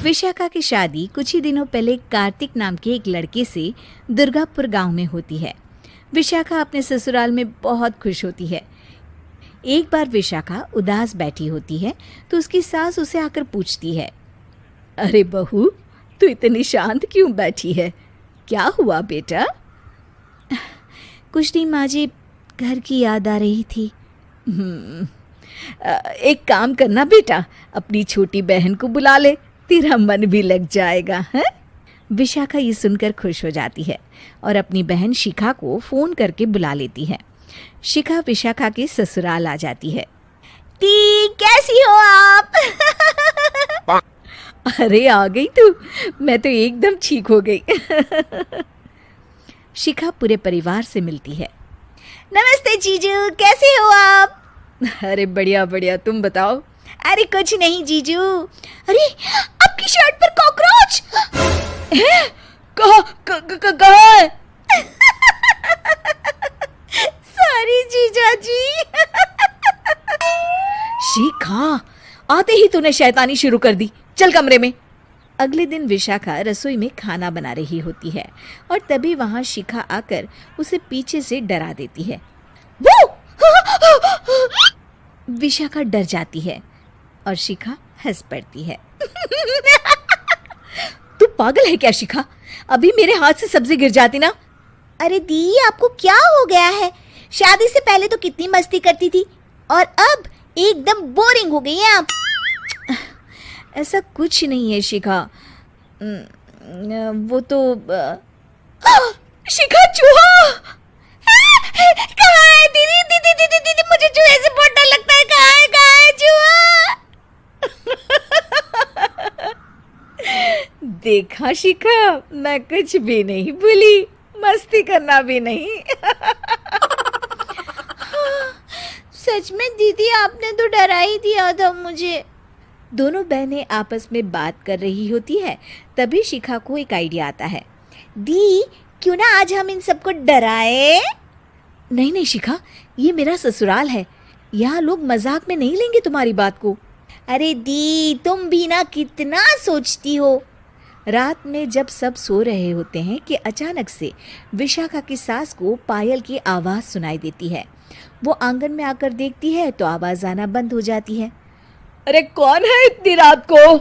विशाखा की शादी कुछ ही दिनों पहले कार्तिक नाम के एक लड़के से दुर्गापुर गांव में होती है। विशाखा अपने ससुराल में बहुत खुश होती है। एक बार विशाखा उदास बैठी होती है तो उसकी सास उसे आकर पूछती है, अरे बहू, तू इतनी शांत क्यों बैठी है? क्या हुआ बेटा? कुछ नहीं माँ जी, घर की याद आ रही थी। एक काम करना बेटा, अपनी छोटी बहन को बुला ले, तेरा मन भी लग जाएगा है। विशाखा ये सुनकर खुश हो जाती है और अपनी बहन शिखा को फोन करके बुला लेती है। शिखा विशाखा के ससुराल आ जाती है। ती, कैसी हो आप? अरे आ गई तू, मैं तो एकदम ठीक हो गई। शिखा पूरे परिवार से मिलती है। नमस्ते जीजू, कैसे हो आप? अरे बढ़िया बढ़िया, तुम बताओ। अरे कुछ नहीं जीजू। अरे आपकी शर्ट पर कॉकरोच है? कहाँ है? सॉरी जीजा जी। शिखा, आते ही तूने शैतानी शुरू कर दी, चल कमरे में। अगले दिन विशाखा रसोई में खाना बना रही होती है और तभी वहां शिखा आकर उसे पीछे से डरा देती है। वो! विशाखा डर जाती है और शिखा हंस पड़ती है। तू पागल है क्या शिखा? अभी मेरे हाथ से सब्जी गिर जाती ना। अरे दी, आपको क्या हो गया है? शादी से पहले तो कितनी मस्ती करती थी और अब एकदम बोरिंग हो गई है आप। ऐसा कुछ नहीं है शिखा, वो तो शिखा, चूहा कहाँ है? दीदी दीदी दीदी दीदी, मुझे चूहे से बहुत डर लगता है। कहाँ है चूहा? देखा शिखा, मैं कुछ भी नहीं भूली, मस्ती करना भी नहीं। सच में दीदी, आपने तो डरा ही दिया था मुझे। दोनों बहनें आपस में बात कर रही होती है। तभी शिखा को एक आइडिया आता है। दी, क्यों ना आज हम इन सबको डराए? नहीं नहीं शिखा, ये मेरा ससुराल है, यहाँ लोग मजाक में नहीं लेंगे तुम्हारी बात को। अरे दी, तुम भी ना कितना सोचती हो। रात में जब सब सो रहे होते हैं कि अचानक से विशाखा की सास को पायल की आवाज़ सुनाई देती है। वो आंगन में आकर देखती है तो आवाज़ आना बंद हो जाती है। अरे कौन है इतनी रात को?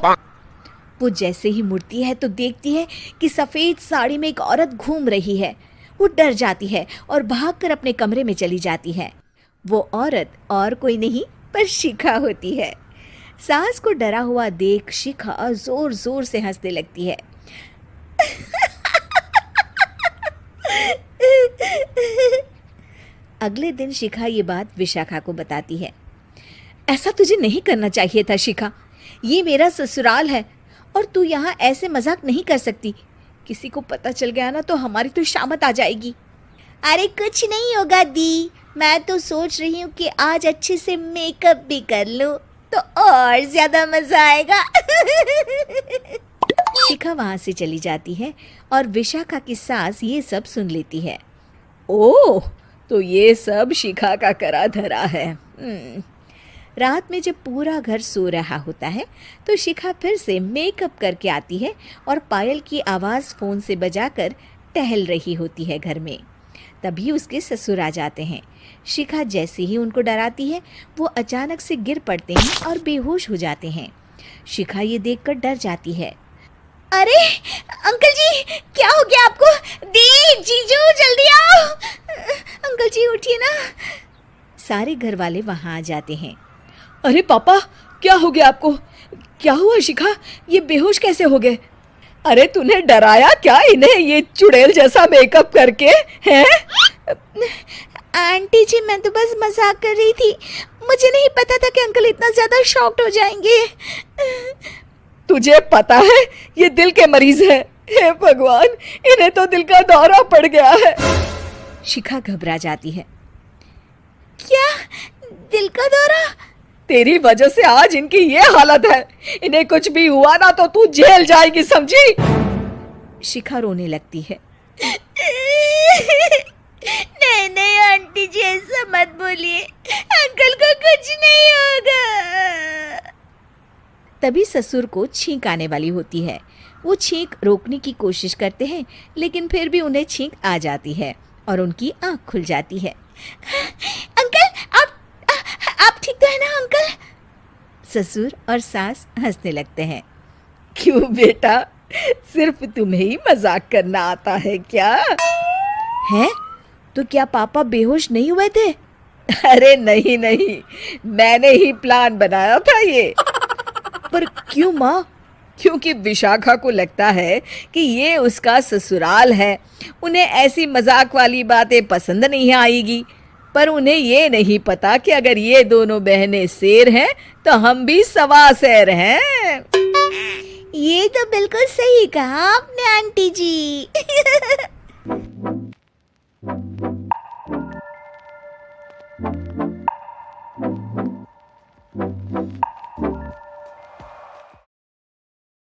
वो जैसे ही मुड़ती है तो देखती है कि सफ़ेद साड़ी में एक औरत घूम रही है। वो डर जाती है और भागकर अपने कमरे में चली जाती है। वो औरत और कोई नहीं पर शिखा होती है। सास को डरा हुआ देख शिखा जोर जोर से हंसने लगती है। अगले दिन शिखा ये बात विशाखा को बताती है। ऐसा तुझे नहीं करना चाहिए था शिखा, ये मेरा ससुराल है और तू यहाँ ऐसे मजाक नहीं कर सकती। किसी को पता चल गया ना तो हमारी तो शामत आ जाएगी। अरे कुछ नहीं होगा दी, मैं तो सोच रही हूँ कि आज अच्छे से मेकअप भी कर लूँ तो और ज्यादा मजा आएगा। शिखा वहां से चली जाती है और विशाखा की सास ये सब सुन लेती है। ओह, तो ये सब शिखा का करा धरा है। रात में जब पूरा घर सो रहा होता है तो शिखा फिर से मेकअप करके आती है और पायल की आवाज़ फ़ोन से बजाकर टहल रही होती है घर में। तभी उसके ससुर आ जाते हैं। शिखा जैसे ही उनको डराती है वो अचानक से गिर पड़ते हैं और बेहोश हो जाते हैं। शिखा ये देखकर डर जाती है। अरे अंकल जी, क्या हो गया आपको? दी, जीजू, जल्दी आओ। अंकल जी उठिए ना। सारे घर वाले वहाँ आ जाते हैं। अरे पापा, क्या हो गया आपको? क्या हुआ शिखा, ये बेहोश कैसे हो गए? अरे तूने डराया क्या इन्हें ये चुड़ैल जैसा मेकअप करके? हैं? आंटी जी, मैं तो बस मजाक कर रही थी, मुझे नहीं पता था कि अंकल इतना ज्यादा शॉक्ड हो जाएंगे। तुझे पता है ये दिल के मरीज है। हे भगवान, इन्हें तो दिल का दौरा पड़ गया है। शिखा घबरा जाती है। क्या दिल का दौरा? तेरी वजह से आज इनकी ये हालत है। इन्हें कुछ भी हुआ ना तो तू जेल जाएगी, समझी? शिखा रोने लगती है। नहीं नहीं आंटी जी, ऐसा मत बोलिए, अंकल को कुछ नहीं होगा। तभी ससुर को छींक आने वाली होती है। वो छींक रोकने की कोशिश करते हैं, लेकिन फिर भी उन्हें छींक आ जाती है और उनकी आंख खुल जाती है। अंकल, आप ठीक तो है ना अंकल? ससुर और सास हंसने लगते हैं। क्यों बेटा, सिर्फ तुम्हें ही मजाक करना आता है क्या? है तो क्या पापा बेहोश नहीं हुए थे? अरे नहीं नहीं, मैंने ही प्लान बनाया था ये। पर क्यों माँ? क्योंकि विशाखा को लगता है कि ये उसका ससुराल है, उन्हें ऐसी मजाक वाली बातें पसंद नहीं आएगी। पर उन्हें ये नहीं पता कि अगर ये दोनों बहनें शेर हैं तो हम भी सवा शेर हैं। ये तो बिल्कुल सही कहा आपने आंटी जी।